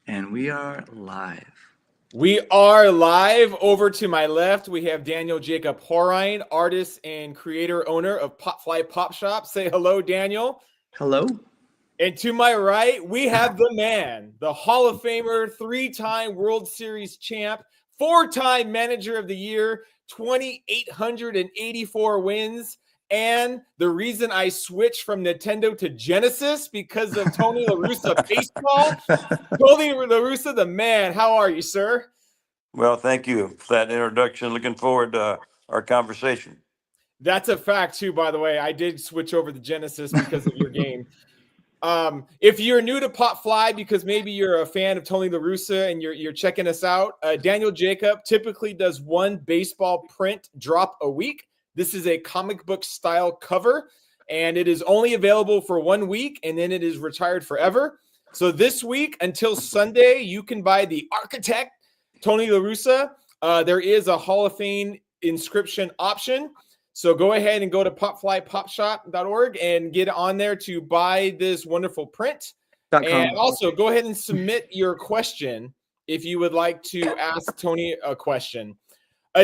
And we are live. We are live. Over to my left, we have Daniel Jacob Horine, artist and creator owner of Popfly Pop Shop. Say hello, Daniel. Hello. And to my right, we have the man, the Hall of Famer, three-time World Series champ, four-time Manager of the Year, 2,884 wins. And the reason I switched from Nintendo to Genesis because of Tony La Russa baseball. Tony La Russa, the man. How are you, sir? Well, thank you for that introduction. Looking forward to our conversation. That's a fact too, by the way. I did switch over to Genesis because of your game. If you're new to Pop Fly, because maybe you're a fan of Tony La Russa and you're checking us out, Daniel Jacob typically does one baseball print drop a week. This is a comic book style cover, and it is only available for 1 week, and then it is retired forever. So this week until Sunday, you can buy the Architect Tony La Russa. There is a Hall of Fame inscription option. So go ahead and go to popflypopshop.org and get on there to buy this wonderful print. And also go ahead and submit your question if you would like to ask Tony a question.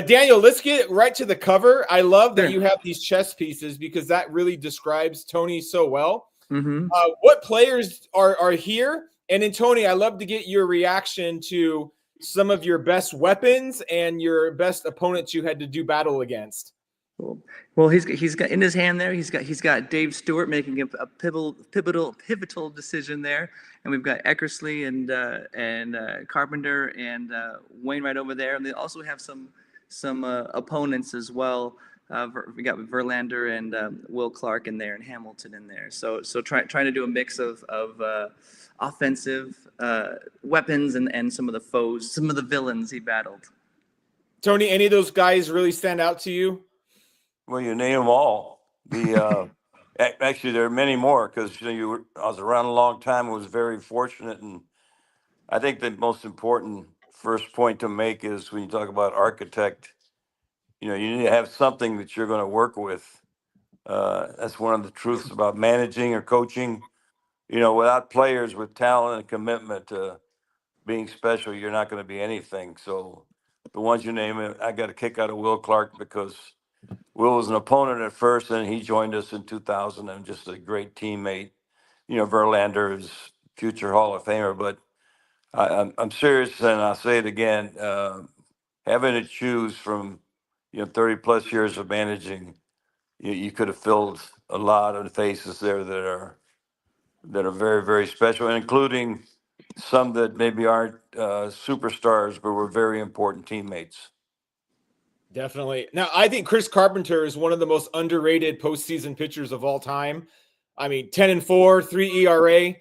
Daniel, let's get right to the cover. I love that you have these chess pieces because that really describes Tony so well. Mm-hmm. What players are here? And then, Tony, I love to get your reaction to some of your best weapons and your best opponents you had to do battle against. Well, he's got in his hand there. He's got Dave Stewart making a pivotal decision there, and we've got Eckersley and Carpenter and Wayne right over there, and they also have some opponents as well. We got Verlander and Will Clark in there and Hamilton in there. So trying to do a mix of offensive weapons and some of the foes, some of the villains he battled. Tony, any of those guys really stand out to you? Well, you name them all. Actually, there are many more because I was around a long time. I was very fortunate, and I think the most important first point to make is when you talk about architect, you need to have something that you're going to work with. That's one of the truths about managing or coaching. Without players with talent and commitment to being special, you're not going to be anything. So the ones you name, I got a kick out of Will Clark because Will was an opponent at first, and he joined us in 2000 and just a great teammate. Verlander is future Hall of Famer, but I'm serious, and I'll say it again. Having to choose from 30 plus years of managing, you could have filled a lot of faces there that are very, very special, including some that maybe aren't superstars, but were very important teammates. Definitely. Now, I think Chris Carpenter is one of the most underrated postseason pitchers of all time. I mean, 10-4, 3 ERA.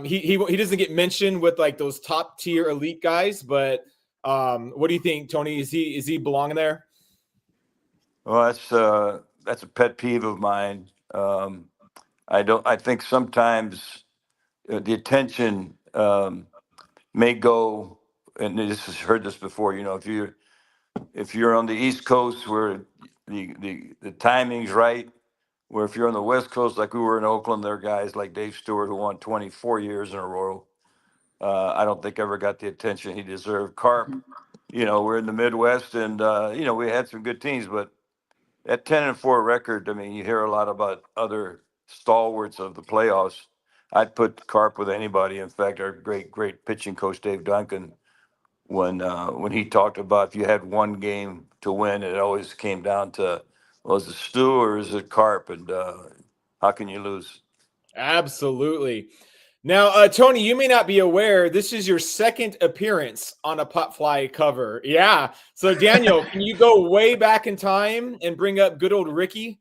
He doesn't get mentioned with like those top tier elite guys, but what do you think, Tony? Is he belong there? Well, that's a pet peeve of mine. I think sometimes the attention may go, and this has heard this before. If you're on the East Coast where the timing's right, where if you're on the West Coast like we were in Oakland, there are guys like Dave Stewart who won 24 years in a row. I don't think ever got the attention he deserved. Carp, we're in the Midwest, and we had some good teams, but that 10-4 record, I mean, you hear a lot about other stalwarts of the playoffs. I'd put Carp with anybody. In fact, our great pitching coach Dave Duncan, when he talked about if you had one game to win, it always came down to, was it Stu or is it Carp, and how can you lose? Absolutely. Now, Tony, you may not be aware, this is your second appearance on a Pop Fly cover. Yeah. So, Daniel, can you go way back in time and bring up good old Ricky?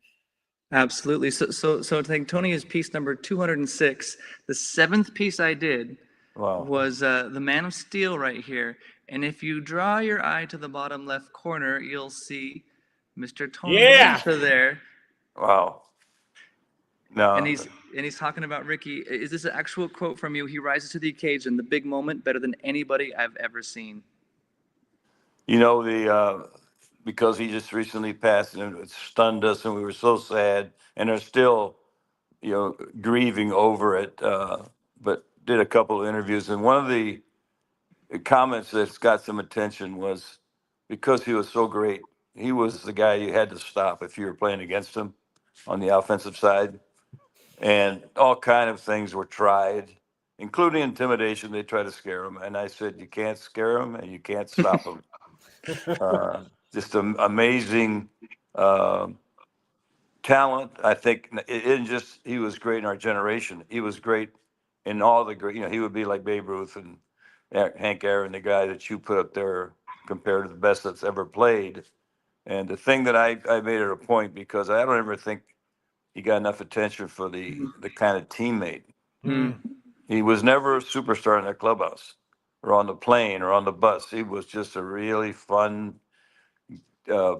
Absolutely. So I think Tony is piece number 206. The seventh piece I did was the Man of Steel right here. And if you draw your eye to the bottom left corner, you'll see Mr. Tony La Russa there. Wow. No. And he's talking about Ricky. Is this an actual quote from you? He rises to the occasion, the big moment, better than anybody I've ever seen. Because he just recently passed, and it stunned us, and we were so sad, and are still, grieving over it. But did a couple of interviews, and one of the comments that's got some attention was because he was so great. He was the guy you had to stop if you were playing against him on the offensive side, and all kind of things were tried, including intimidation. They try to scare him, and I said, "You can't scare him, and you can't stop him." Just an amazing talent. I think it isn't just he was great in our generation. He was great in all the great. He would be like Babe Ruth and Hank Aaron, the guy that you put up there compared to the best that's ever played. And the thing that I made it a point because I don't ever think he got enough attention for the kind of teammate. He was never a superstar in that clubhouse or on the plane or on the bus. He was just a really fun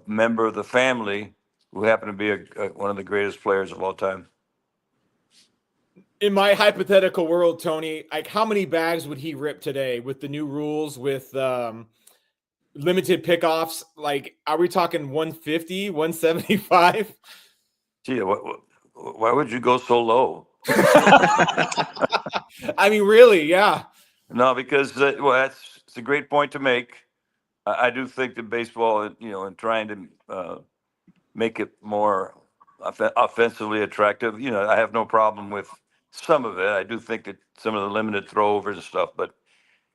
member of the family who happened to be one of the greatest players of all time. In my hypothetical world, Tony, like how many bags would he rip today with the new rules, with limited pickoffs? Like, are we talking 150, 175? Gee, why would you go so low? I mean, really, yeah. No, because it's a great point to make. I do think that baseball, in trying to make it more offensively attractive, I have no problem with some of it. I do think that some of the limited throwovers and stuff, but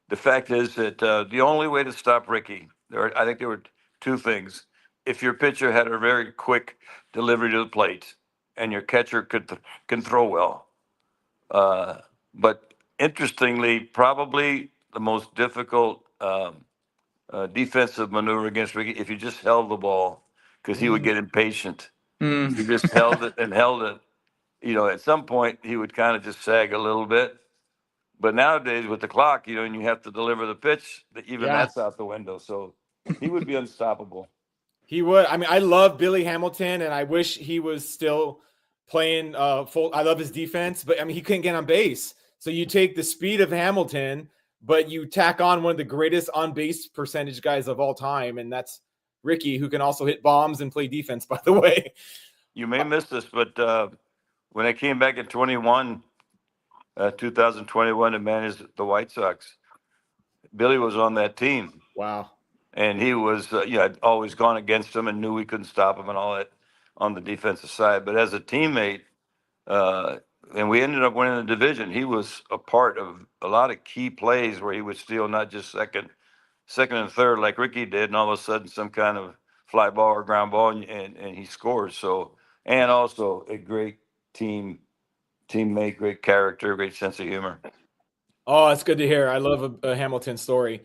the fact is that the only way to stop Ricky, I think there were two things. If your pitcher had a very quick delivery to the plate, and your catcher can throw well, but interestingly, probably the most difficult defensive maneuver against Ricky if you just held the ball because he would get impatient. He just held it and held it. At some point he would kind of just sag a little bit. But nowadays with the clock, and you have to deliver the pitch, even that's out the window. So he would be unstoppable. He would. I mean, I love Billy Hamilton, and I wish he was still playing full. I love his defense, but I mean, he couldn't get on base. So you take the speed of Hamilton, but you tack on one of the greatest on base percentage guys of all time, and that's Ricky, who can also hit bombs and play defense, by the way. You may miss this, but when I came back in 2021 to manage the White Sox, Billy was on that team. Wow. And he was, I'd always gone against him and knew we couldn't stop him and all that on the defensive side. But as a teammate, and we ended up winning the division, he was a part of a lot of key plays where he would steal not just second and third like Ricky did, and all of a sudden some kind of fly ball or ground ball, and he scores. So, and also a great teammate, great character, great sense of humor. Oh, that's good to hear. I love a Hamilton story.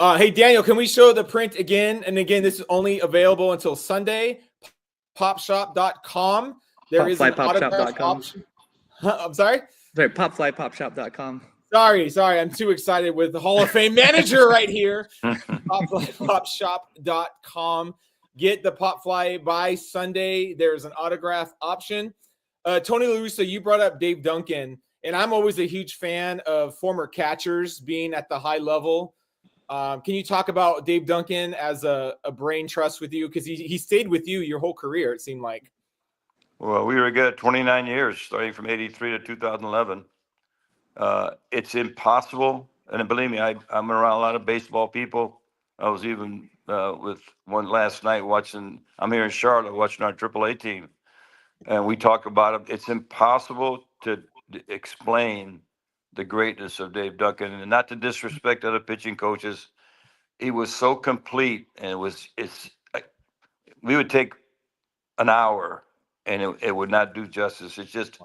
Hey, Daniel, can we show the print again? And again, this is only available until Sunday. Popshop.com. There is an autograph option. I'm sorry? Sorry, popflypopshop.com. Sorry. I'm too excited with the Hall of Fame manager right here. Popflypopshop.com. Get the Popfly by Sunday. There's an autograph option. Tony La Russa, you brought up Dave Duncan, and I'm always a huge fan of former catchers being at the high level. Can you talk about Dave Duncan as a brain trust with you? Because he stayed with you your whole career, it seemed like. Well, we were good 29 years, starting from 83 to 2011. It's impossible. And believe me, I'm around a lot of baseball people. I was even with one last night I'm here in Charlotte watching our AAA team. And we talk about it. It's impossible to explain the greatness of Dave Duncan, and not to disrespect other pitching coaches. He was so complete, and we would take an hour and it would not do justice. It's just,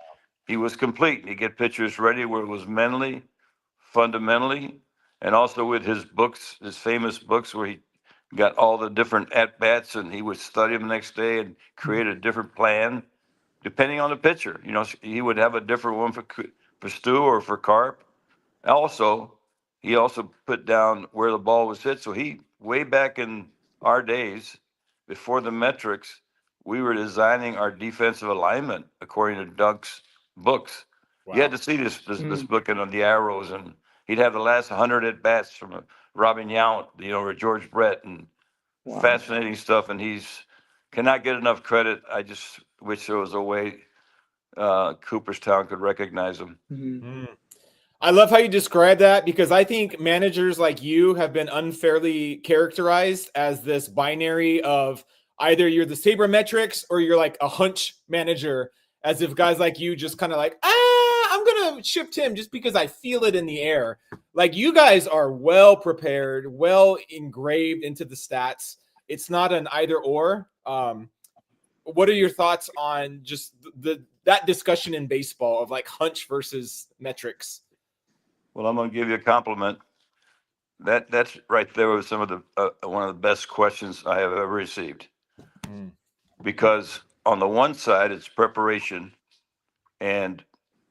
he was complete. He'd get pitchers ready where it was mentally, fundamentally, and also with his books, his famous books where he got all the different at-bats, and he would study them the next day and create a different plan depending on the pitcher. He would have a different one for Stu or for Carp. Also, he also put down where the ball was hit. So way back in our days, before the metrics, we were designing our defensive alignment according to Doug's books. Wow. You had to see this book on the arrows, and he'd have the last 100 at bats from Robin Yount, or George Brett, and fascinating stuff. And he's cannot get enough credit. I just wish there was a way Cooperstown could recognize him. I love how you describe that, because I think managers like you have been unfairly characterized as this binary of either you're the sabermetrics or you're like a hunch manager, as if guys like you just kind of like, I'm going to shift him just because I feel it in the air. Like, you guys are well prepared, well engraved into the stats. It's not an either or. What are your thoughts on just that discussion in baseball of like hunch versus metrics? Well, I'm going to give you a compliment. That's right there was some of the one of the best questions I have ever received. Because on the one side, it's preparation, and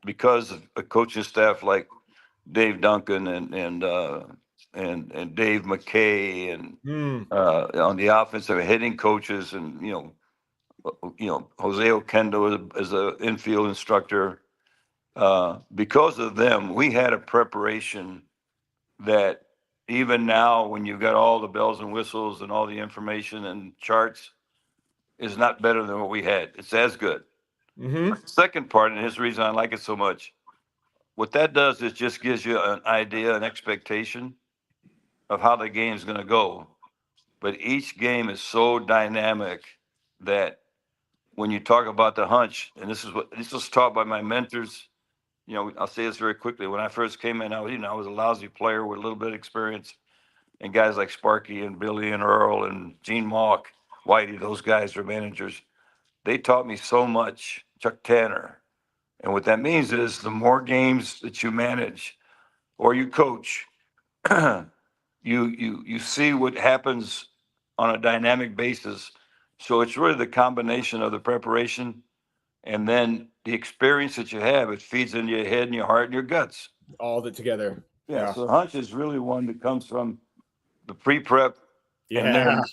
because of a coaching staff like Dave Duncan and Dave McKay and on the offensive hitting coaches, and Jose Oquendo as an infield instructor. Because of them, we had a preparation that even now, when you've got all the bells and whistles and all the information and charts, is not better than what we had. It's as good. The second part, and his reason I like it so much, what that does is just gives you an idea, an expectation of how the game's going to go. But each game is so dynamic that when you talk about the hunch, and this was taught by my mentors. I'll say this very quickly. When I first came in, I was a lousy player with a little bit of experience, and guys like Sparky and Billy and Earl and Gene Mauch, Whitey, those guys are managers. They taught me so much. Chuck Tanner. And what that means is the more games that you manage or you coach, you see what happens on a dynamic basis. So it's really the combination of the preparation and then the experience that you have. It feeds into your head and your heart and your guts. All of it together. Yeah. So the hunch is really one that comes from the pre-prep and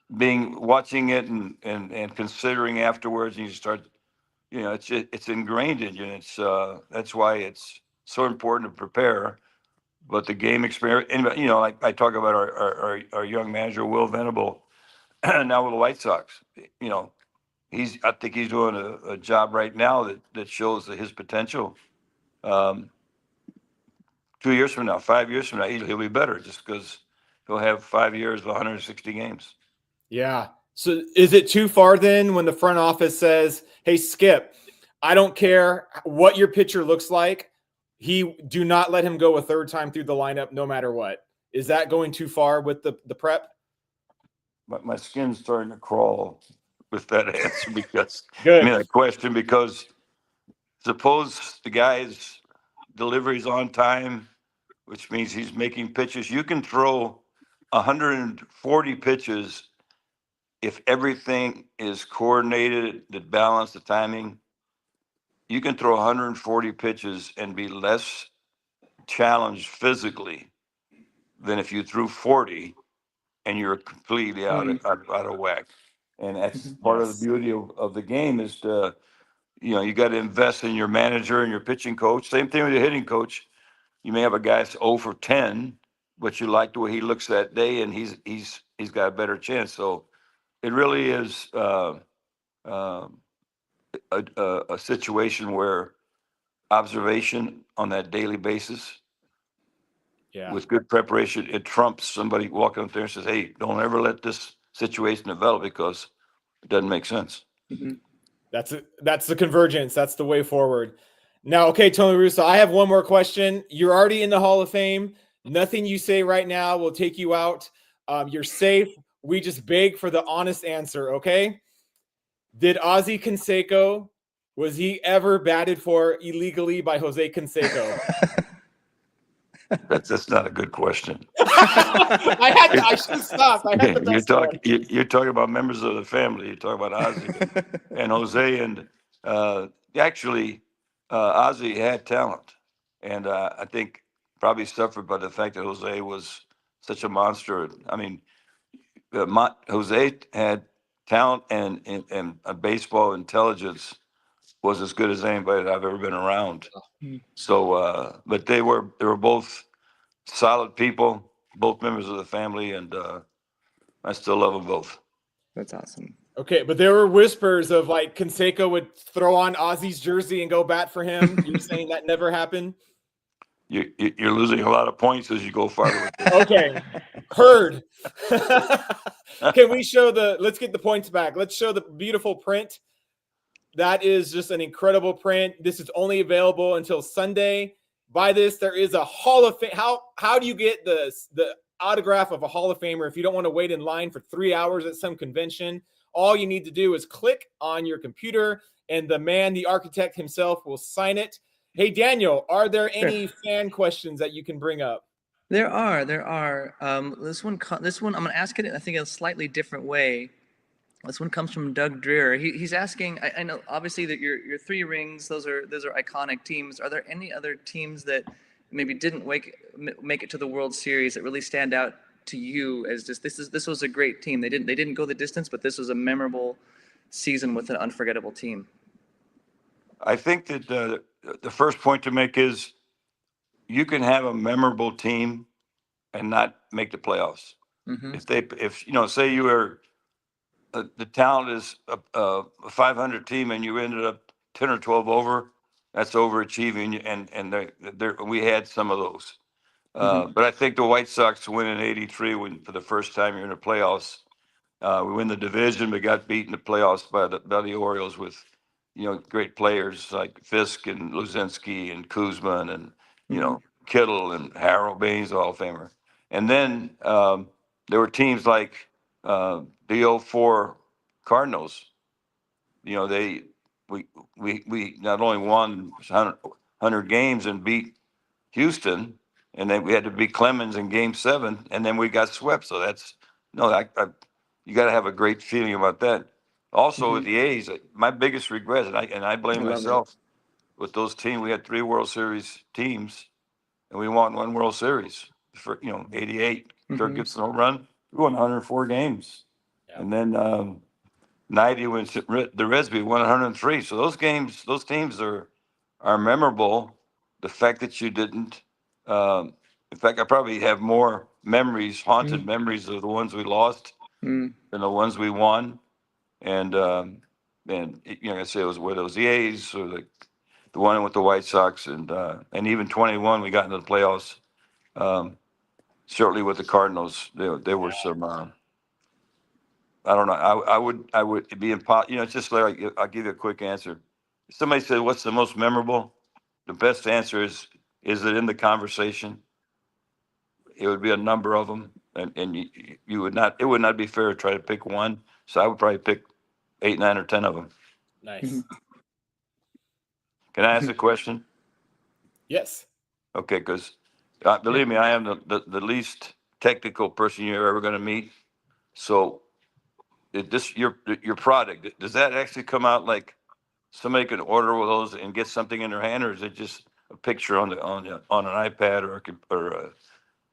then watching it and considering afterwards, and you start, it's ingrained in you. And that's why it's so important to prepare. But the game experience, and like I talk about our young manager Will Venable, now with the White Sox. I think he's doing a job right now that shows his potential. 2 years from now, 5 years from now, he'll be better just because he'll have 5 years of 160 games. Yeah. So is it too far then when the front office says, hey, Skip, I don't care what your pitcher looks like, do not let him go a third time through the lineup no matter what? Is that going too far with the prep? My skin's starting to crawl with that answer because Good. that question, because suppose the guy's delivery's on time, which means he's making pitches. You can throw 140 pitches if everything is coordinated, the balance, the timing. You can throw 140 pitches and be less challenged physically than if you threw 40 and you're completely out of whack. And that's part of the beauty of the game is to, you got to invest in your manager and your pitching coach. Same thing with your hitting coach. You may have a guy that's 0 for 10, but you like the way he looks that day, and he's got a better chance. So it really is a situation where observation on that daily basis, with good preparation, it trumps somebody walking up there and says, hey, don't ever let this situation develop because it doesn't make sense. That's the convergence. That's the way forward. Now, okay, Tony La Russa, I have one more question. You're already in the Hall of Fame. Nothing you say right now will take you out. You're safe. We just beg for the honest answer, okay? Did Ozzie Canseco, was he ever batted for illegally by Jose Canseco? That's not a good question. I should have stopped. You're talking about members of the family. You're talking about Ozzie and Jose, and actually, Ozzie had talent, and I think probably suffered by the fact that Jose was such a monster. I mean, Jose had talent and baseball intelligence was as good as anybody that I've ever been around. So, but they were both solid people, both members of the family, and I still love them both. That's awesome. Okay, but there were whispers of like Canseco would throw on Ozzie's jersey and go bat for him. You're saying that never happened? You're losing a lot of points as you go farther with this. Okay, heard. Can we show let's get the points back. Let's show the beautiful print. That is just an incredible print. This is only available until Sunday. Buy this. There is a Hall of Fame. How do you get the autograph of a Hall of Famer if you don't want to wait in line for 3 hours at some convention? All you need to do is click on your computer, and the architect himself will sign it. Hey, Daniel, are there any fan questions that you can bring up? There are. This one, I'm going to ask it, I think, in a slightly different way. This one comes from Doug Dreer. He's asking, I know obviously that your three rings, those are iconic teams. Are there any other teams that maybe didn't make it to the World Series that really stand out to you as just this was a great team? They didn't go the distance, but this was a memorable season with an unforgettable team. I think that the first point to make is you can have a memorable team and not make the playoffs. Mm-hmm. If say you were the talent is a 500 team and you ended up 10 or 12 over, that's overachieving, and we had some of those. But I think the White Sox win in '83 when for the first time you're in the playoffs. We win the division, but got beat in the playoffs by the Orioles with, great players like Fisk and Luzinski and Kuzma and Kittle and Harold Baines, Hall of Famer. And then there were teams like the '04 Cardinals. We not only won 100 games and beat Houston, and then we had to beat Clemens in Game 7, and then we got swept. So you got to have a great feeling about that. Also with the A's, my biggest regret, and I blame myself, with those teams, we had 3 World Series teams, and we won 1 World Series. For '88, Kirk gets no run. We won 104 games, and then 90 when the Reds won 103. So those teams are memorable. The fact that you didn't, in fact, I probably have more memories, haunted memories of the ones we lost than the ones we won. And I say it was whether it was the A's or the one with the White Sox, and even 21 we got into the playoffs. Certainly with the Cardinals, there were some. I don't know. I would be impossible. It's just like I'll give you a quick answer. If somebody said, "What's the most memorable?" The best answer is it in the conversation? It would be a number of them, and you would not. It would not be fair to try to pick one. So I would probably pick 8, 9, or 10 of them. Nice. Can I ask a question? Yes. Okay, because believe me, I am the least technical person you're ever going to meet. So, your product, does that actually come out like somebody can order one of those and get something in their hand, or is it just a picture on an iPad or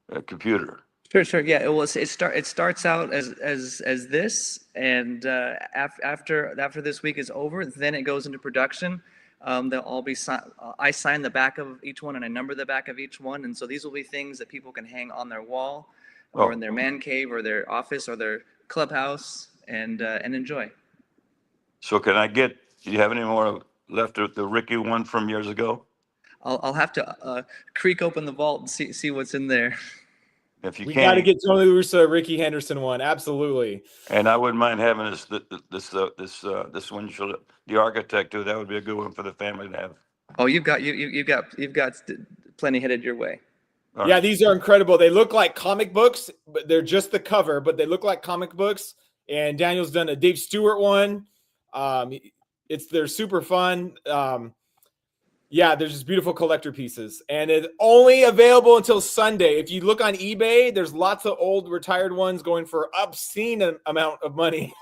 a computer? Sure. Yeah, it starts out as this, and after this week is over, then it goes into production. They'll all be I sign the back of each one and I number the back of each one, and so these will be things that people can hang on their wall, or in their man cave, or their office, or their clubhouse, and enjoy. So do you have any more left of the Ricky one from years ago? I'll have to creak open the vault and see what's in there. If you we got to get Tony La Russa, Ricky Henderson one, absolutely. And I wouldn't mind having this one. The architect too. That would be a good one for the family to have. Oh, you've got plenty headed your way. All right. These are incredible. They look like comic books, but they're just the cover. But they look like comic books. And Daniel's done a Dave Stewart one. They're super fun. There's just beautiful collector pieces, and it's only available until Sunday. If you look on eBay, there's lots of old retired ones going for obscene amount of money.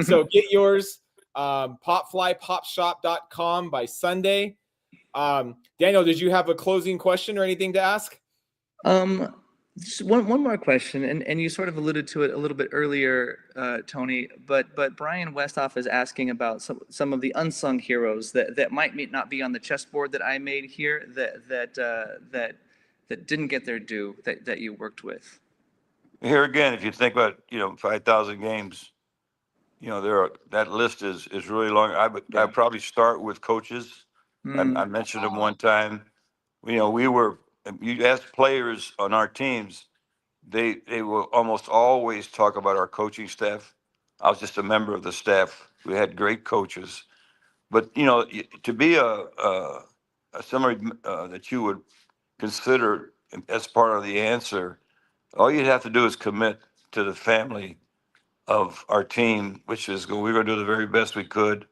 So get yours, popflypopshop.com by Sunday. Daniel, did you have a closing question or anything to ask? Just one more question, and you sort of alluded to it a little bit earlier, Tony. But Brian Westhoff is asking about some of the unsung heroes that might not be on the chessboard that I made here, that didn't get their due, that you worked with. Here again, if you think about 5,000 games, that list is really long. I'd probably start with coaches. I mentioned them one time. We were you ask players on our teams, they will almost always talk about our coaching staff. I was just a member of the staff. We had great coaches, but to be a somebody that you would consider as part of the answer, all you'd have to do is commit to the family of our team, which is we're going to do the very best we could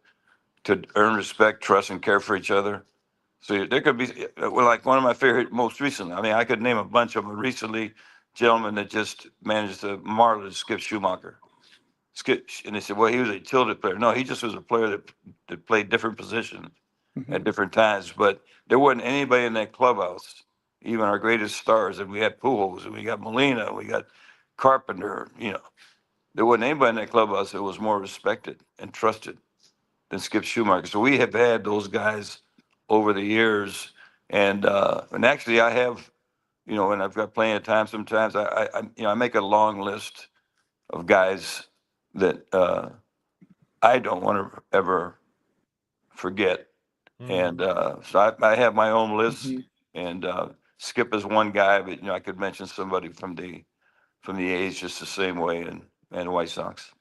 to earn respect, trust, and care for each other. So there could be, well, like one of my favorite, most recently, I mean, I could name a bunch of them. Recently, gentleman that just managed the marvelous Skip Schumacher. Skip, and they said, well, he was a tilted player. No, he just was a player that played different positions at different times. But there wasn't anybody in that clubhouse, even our greatest stars. And we had Pujols, and we got Molina, we got Carpenter. There wasn't anybody in that clubhouse that was more respected and trusted than Skip Schumacher. So we have had those guys over the years, and actually I have, when I've got plenty of time, sometimes I make a long list of guys that I don't want to ever forget, and so I have my own list, and Skip is one guy, but I could mention somebody from the A's just the same way, and White Sox.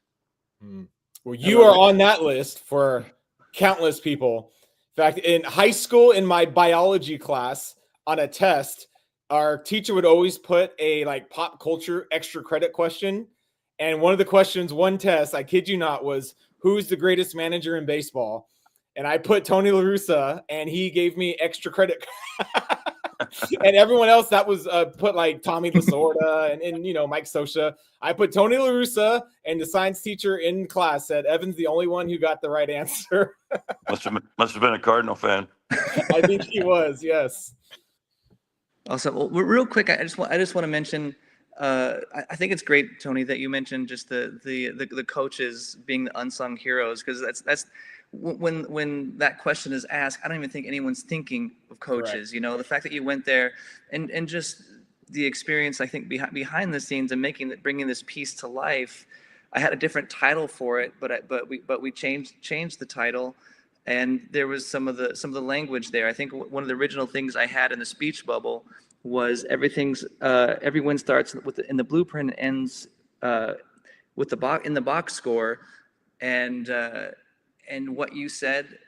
Well, you are on that list for countless people. In fact, in high school, in my biology class, on a test, our teacher would always put a pop culture extra credit question. And one of the questions, one test, I kid you not, was who's the greatest manager in baseball? And I put Tony La Russa, and he gave me extra credit. And everyone else that was put Tommy Lasorda and Mike Scioscia. I put Tony La Russa, and the science teacher in class said Evan's the only one who got the right answer. Must have been a Cardinal fan. I think he was, yes. Also, well, real quick, I just want to mention. I think it's great, Tony, that you mentioned just the coaches being the unsung heroes, because that's when that question is asked, I don't even think anyone's thinking of coaches. Correct. The fact that you went there and just the experience, I think behind the scenes and bringing this piece to life. I had a different title for it, but we changed the title, and there was some of the language there. I think one of the original things I had in the speech bubble was everyone starts in the blueprint and ends with in the box score, and what you said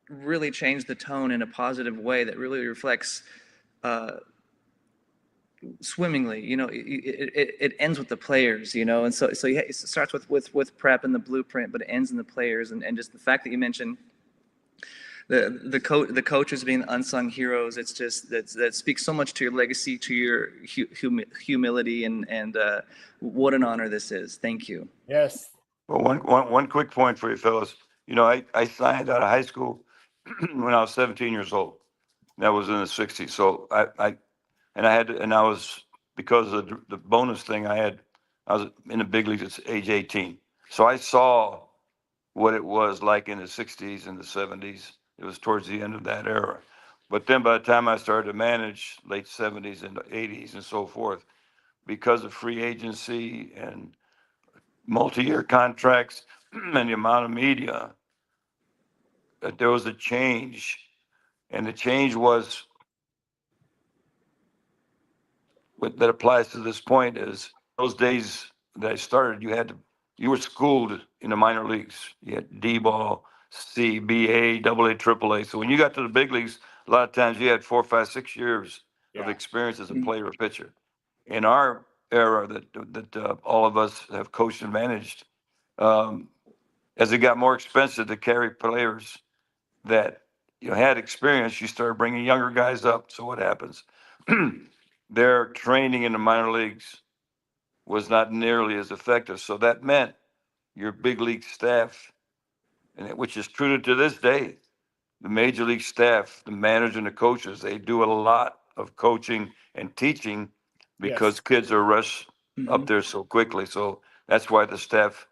really changed the tone in a positive way that really reflects swimmingly. It ends with the players, and so it starts with prep and the blueprint, but it ends in the players, and just the fact that you mentioned the coaches being unsung heroes. It's just that speaks so much to your legacy, to your humility, and what an honor this is. Thank you. Yes. Well, one quick point for you fellas. I signed out of high school when I was 17 years old. That was in the 60s. So I was, because of the bonus thing I was in the big leagues at age 18. So I saw what it was like in the 60s and the 70s. It was towards the end of that era. But then by the time I started to manage, late 70s and 80s and so forth, because of free agency and multi-year contracts and the amount of media, that there was a change. And the change was, that applies to this point, is those days that I started, you were schooled in the minor leagues. You had D-ball, C, B-A, AA, AAA. So when you got to the big leagues, a lot of times you had 4, 5, 6 years of experience as a player or pitcher. In our era that all of us have coached and managed, as it got more expensive to carry players that had experience, you started bringing younger guys up. So what happens? Their training in the minor leagues was not nearly as effective. So that meant your big league staff, which is true to this day, the major league staff, the manager and the coaches, they do a lot of coaching and teaching because kids are rushed up there so quickly. So that's why the staff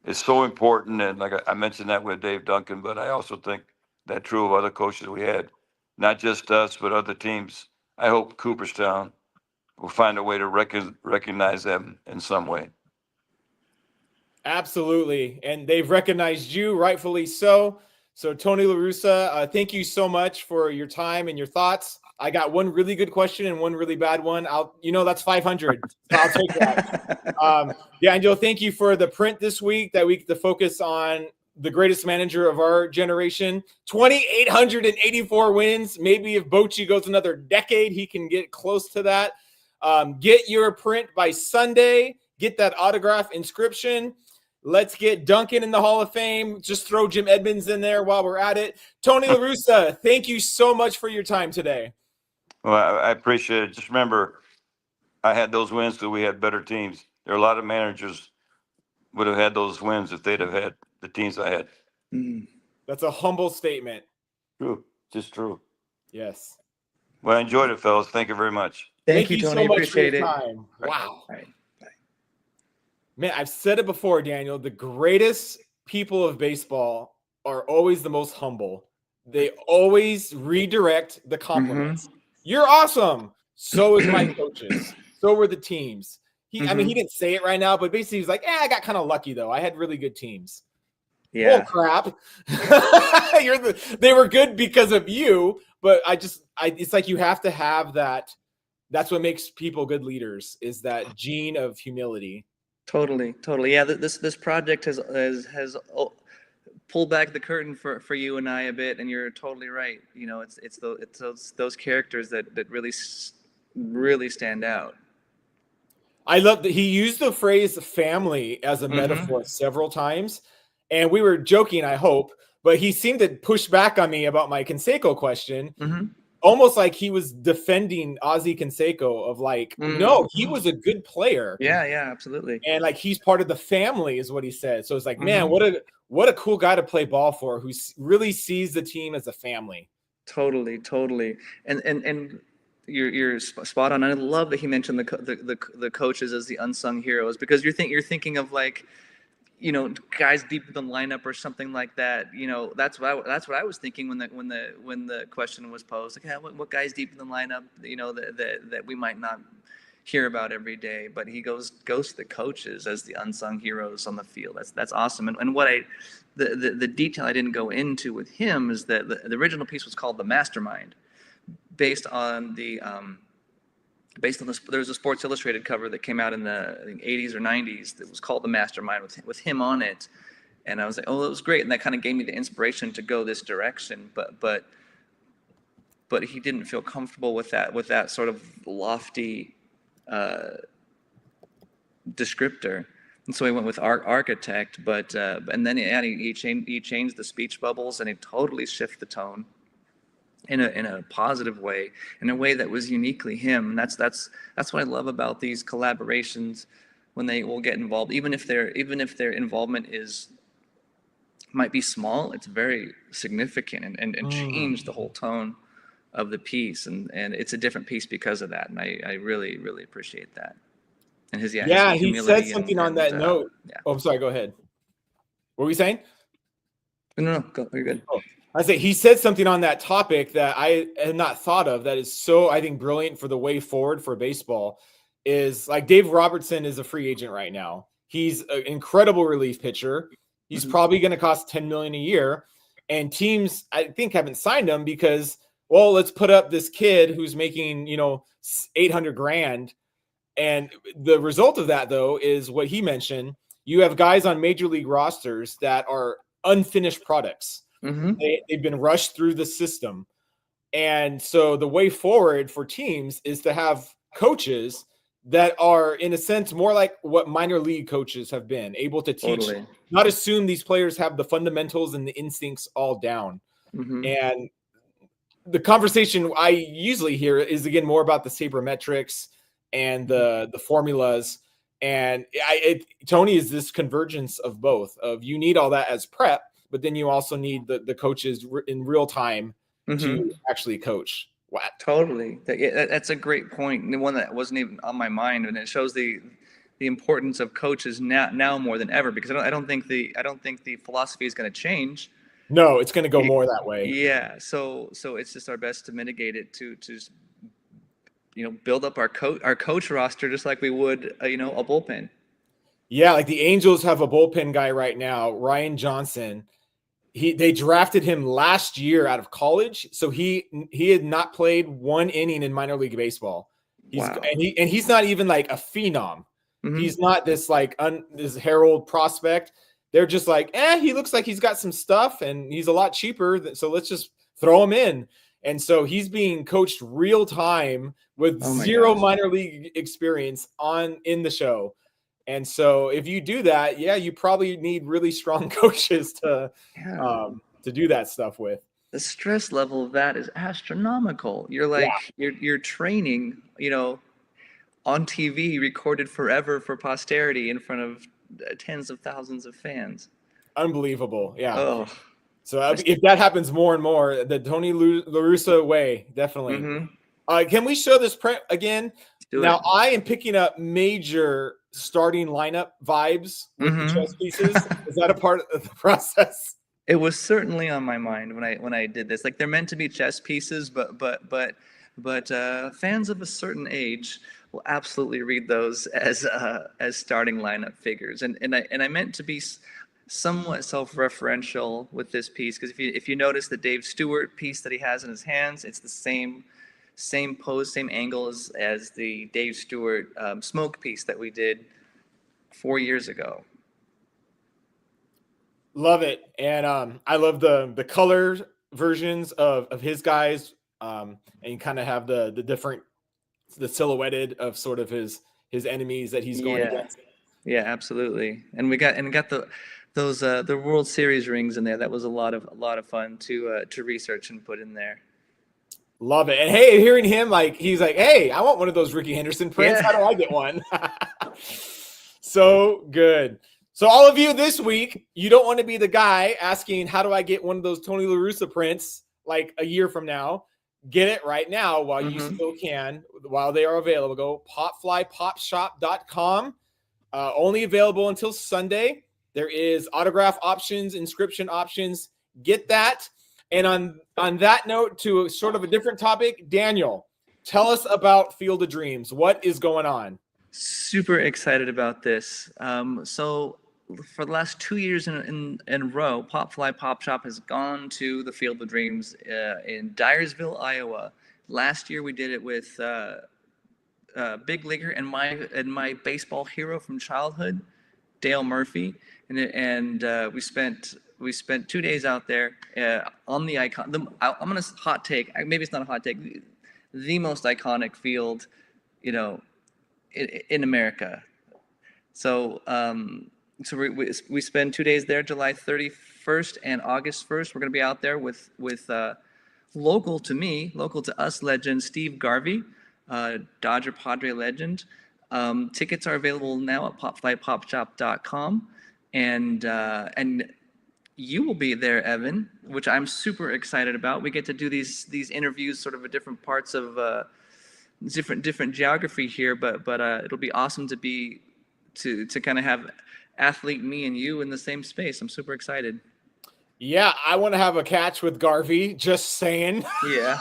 is so important. And like I mentioned that with Dave Duncan, but I also think that true of other coaches we had, not just us, but other teams. I hope Cooperstown will find a way to recognize them in some way. Absolutely. And they've recognized you, rightfully so. So Tony La Russa, thank you so much for your time and your thoughts. I got one really good question and one really bad one. That's 500. So I'll take that. Daniel, thank you for the print this week, that week to focus on the greatest manager of our generation. 2,884 wins. Maybe if Bochy goes another decade, he can get close to that. Get your print by Sunday. Get that autograph inscription. Let's get Duncan in the Hall of Fame. Just throw Jim Edmonds in there while we're at it. Tony La Russa, thank you so much for your time today. Well, I appreciate it. Just remember, I had those wins because we had better teams. There are a lot of managers would have had those wins if they'd have had the teams I had. That's a humble statement. True. Just true. Yes. Well, I enjoyed it, fellas. Thank you very much. Thank you, Tony. so much Appreciate for your it. time. Wow. All right. Man, I've said it before, Daniel. The greatest people of baseball are always the most humble. They always redirect the compliments. You're awesome. So is my coaches. So were the teams. I mean, he didn't say it right now, but basically he's like, I got kind of lucky though. I had really good teams. Yeah. Oh crap. They were good because of you, but it's like you have to have that. That's what makes people good leaders, is that gene of humility. Totally. Yeah, this project has pulled back the curtain for you and I a bit, and you're totally right. It's those characters that really stand out. I love that he used the phrase family as a metaphor several times, and we were joking, I hope, but he seemed to push back on me about my Canseco question. Almost like he was defending Ozzie Canseco of like, no, he was a good player. Yeah, absolutely. And like, he's part of the family is what he said. So it's like, man, what a cool guy to play ball for, who really sees the team as a family. Totally. And you're spot on. I love that he mentioned the coaches as the unsung heroes, because you're thinking of like, guys deep in the lineup or something like that. That's what I was thinking when the question was posed. Like, what guys deep in the lineup, that we might not hear about every day. But he goes to the coaches as the unsung heroes on the field. That's awesome. And what the detail I didn't go into with him is that the original piece was called The Mastermind, based on this. There was a Sports Illustrated cover that came out in the 80s or 90s that was called The Mastermind with him on it, and I was like, oh, that was great, and that kind of gave me the inspiration to go this direction. But he didn't feel comfortable with that sort of lofty descriptor, and so he went with architect. But and then he changed the speech bubbles, and he totally shifted the tone in a positive way, in a way that was uniquely him. And that's what I love about these collaborations, when they will get involved, even if their involvement might be small, it's very significant and change the whole tone of the piece, and it's a different piece because of that. And I really, really appreciate that. And his he said something on that note. Yeah. Oh, I'm sorry, go ahead. What were we saying? No, go. You're good. Oh. I say he said something on that topic that I had not thought of, that is so, I think, brilliant for the way forward for baseball. Is like, Dave Robertson is a free agent right now. He's an incredible relief pitcher. He's probably going to cost $10 million a year, and teams, I think, haven't signed him because, well, let's put up this kid who's making $800,000. And the result of that, though, is what he mentioned. You have guys on major league rosters that are unfinished products. They've been rushed through the system. And so the way forward for teams is to have coaches that are, in a sense, more like what minor league coaches have been able to teach, not assume these players have the fundamentals and the instincts all down. And the conversation I usually hear is, again, more about the sabermetrics and the formulas. And Tony is this convergence of both, of you need all that as prep, but then you also need the coaches in real time to actually coach. Wow. Totally. That's a great point. And one that wasn't even on my mind, and it shows the importance of coaches now more than ever, because I don't think the philosophy is going to change. No, it's going to go more that way. Yeah. So it's just our best to mitigate it, to build up our coach roster just like we would a bullpen. Yeah, like the Angels have a bullpen guy right now, Ryan Johnson. They drafted him last year out of college, so he had not played one inning in minor league baseball. Wow. He's not even like a phenom. Mm-hmm. He's not this like this herald prospect. They're just like, he looks like he's got some stuff, and he's a lot cheaper, so let's just throw him in. And so he's being coached real time with zero minor league experience in the show. And so if you do that, you probably need really strong coaches to do that stuff with. The stress level of that is astronomical. You're like you're training, on TV, recorded forever for posterity in front of tens of thousands of fans. Unbelievable. Yeah. Oh. So if that happens more and more, the Tony La Russa way, definitely. Mm-hmm. Can we show this print again? Now, I am picking up major starting lineup vibes with the chess pieces. Is that a part of the process? It was certainly on my mind when I did this. Like, they're meant to be chess pieces, but fans of a certain age will absolutely read those as starting lineup figures. And I meant to be somewhat self-referential with this piece, because if you notice the Dave Stewart piece that he has in his hands, it's the same pose, same angle as the Dave Stewart smoke piece that we did 4 years ago. Love it. And I love the color versions of his guys, and you kind of have the silhouetted of sort of his enemies that he's going against. Yeah, absolutely. And we got those the World Series rings in there. That was a lot of fun to research and put in there. Love it. And hey, hearing him, he's like, hey, I want one of those Ricky Henderson prints. How do I get one? So good. So all of you this week, you don't want to be the guy asking, how do I get one of those Tony La Russa prints like a year from now? Get it right now while you still can, while they are available. Go popflypopshop.com. Only available until Sunday. There is autograph options, inscription options. Get that. And on that note, to a sort of a different topic, Daniel, tell us about Field of Dreams. What is going on? Super excited about this. So for the last 2 years in a row, Popfly Pop Shop has gone to the Field of Dreams in Dyersville, Iowa. Last year we did it with big leaguer and my baseball hero from childhood, Dale Murphy, and we spent 2 days out there on the icon. I'm gonna hot take. Maybe it's not a hot take. The most iconic field, in America. So we spend 2 days there, July 31st and August 1st. We're gonna be out there with local to us legend Steve Garvey, Dodger Padre legend. Tickets are available now at popflypopshop.com, and you will be there, Evan, which I'm super excited about. We get to do these interviews sort of at different parts of different geography here, but it'll be awesome to kind of have athlete me and you in the same space. I'm super excited. Yeah, I want to have a catch with Garvey. Just saying. Yeah.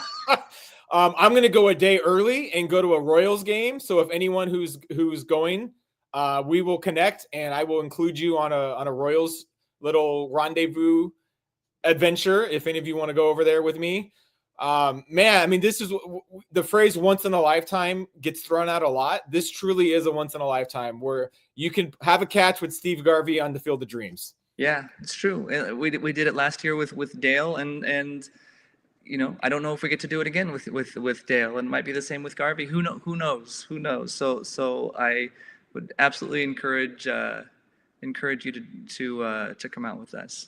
I'm going to go a day early and go to a Royals game. So if anyone who's going, we will connect, and I will include you on a Royals little rendezvous adventure if any of you want to go over there with me. Man, I mean, this is the phrase once in a lifetime gets thrown out a lot. This truly is a once in a lifetime where you can have a catch with Steve Garvey on the Field of Dreams. Yeah, it's true. We did it last year with Dale, and I don't know if we get to do it again with Dale, and it might be the same with Garvey. Who knows? So I would absolutely encourage you to come out with us.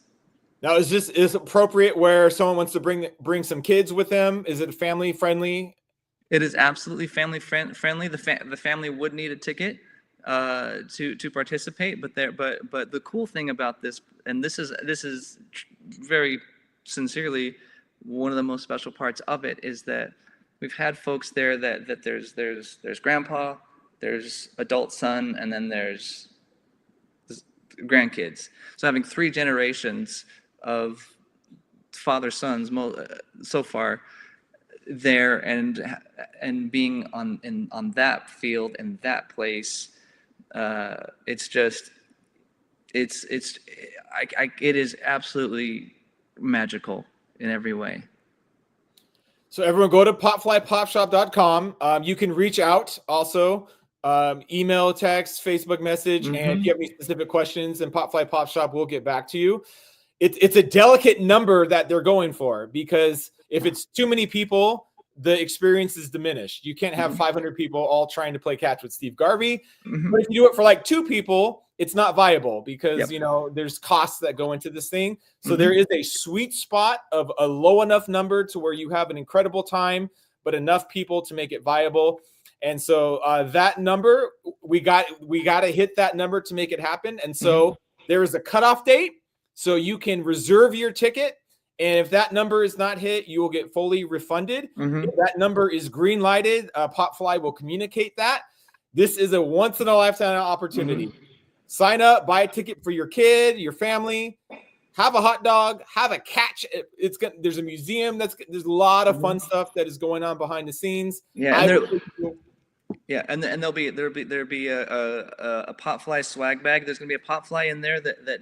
Now, is this appropriate where someone wants to bring some kids with them? Is it family friendly? It is absolutely family friendly. The family would need a ticket to participate, but the cool thing about this, and this is very sincerely one of the most special parts of it, is that we've had folks there that there's grandpa, there's adult son, and then there's grandkids. So having 3 generations of father sons so far there, and being on that field and that place, it is absolutely magical in every way. So everyone go to popflypopshop.com. You can reach out also, email, text, Facebook message, and if you have any specific questions, and Popfly Pop Shop will get back to you. It's a delicate number that they're going for, because if it's too many people, the experience is diminished. You can't have 500 people all trying to play catch with Steve Garvey. But if you do it for like 2 people, it's not viable, because you know there's costs that go into this thing. So there is a sweet spot of a low enough number to where you have an incredible time, but enough people to make it viable. And so that number, we got to hit that number to make it happen. And so there is a cutoff date, so you can reserve your ticket. And if that number is not hit, you will get fully refunded. If that number is green lighted, Popfly will communicate that. This is a once in a lifetime opportunity. Sign up, buy a ticket for your kid, your family, have a hot dog, have a catch. There's a museum. There's a lot of fun stuff that is going on behind the scenes. Yeah, and there'll be a Popfly swag bag. There's gonna be a Popfly in there that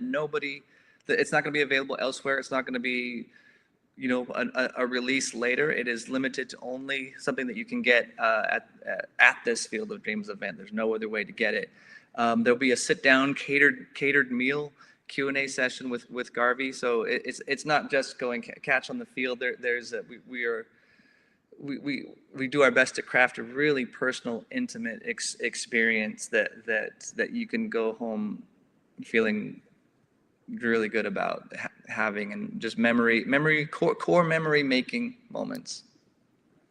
it's not gonna be available elsewhere. It's not gonna be, you know, a release later. It is limited to only something that you can get at this Field of Dreams event. There's no other way to get it. There'll be a sit-down catered meal Q&A session with Garvey. So it's not just going catch on the field. We do our best to craft a really personal, intimate experience that you can go home feeling really good about having, and just core memory making moments.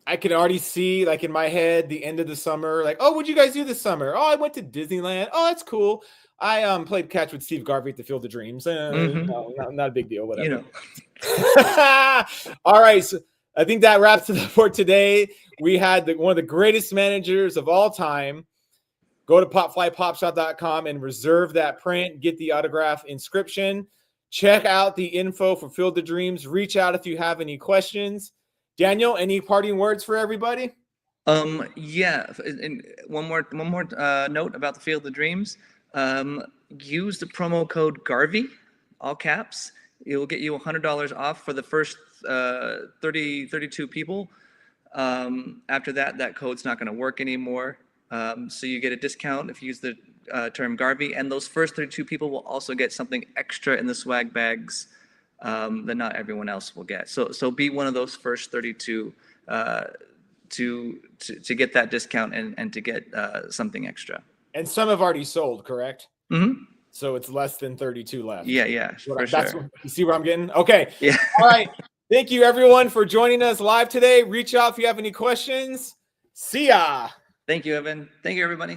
I can already see, like in my head, the end of the summer, like, oh, what'd you guys do this summer? Oh, I went to Disneyland. Oh, that's cool. I played catch with Steve Garvey at the Field of Dreams. No, not a big deal, whatever. You know. All right, so I think that wraps it up for today. We had one of the greatest managers of all time. Go to popflypopshop.com and reserve that print. Get the autograph inscription. Check out the info for Field of Dreams. Reach out if you have any questions. Daniel, any parting words for everybody? Yeah, and one more note about the Field of Dreams. Use the promo code Garvey, all caps. It will get you $100 off for the first 32 people. After that code's not going to work anymore. So you get a discount if you use the term Garvey, and those first 32 people will also get something extra in the swag bags that not everyone else will get. So be one of those first 32 to get that discount and to get something extra. And some have already sold, correct? Mm-hmm. So it's less than 32 left. Yeah, for sure. You see where I'm getting? Okay. Yeah. All right. Thank you, everyone, for joining us live today. Reach out if you have any questions. See ya. Thank you, Evan. Thank you, everybody.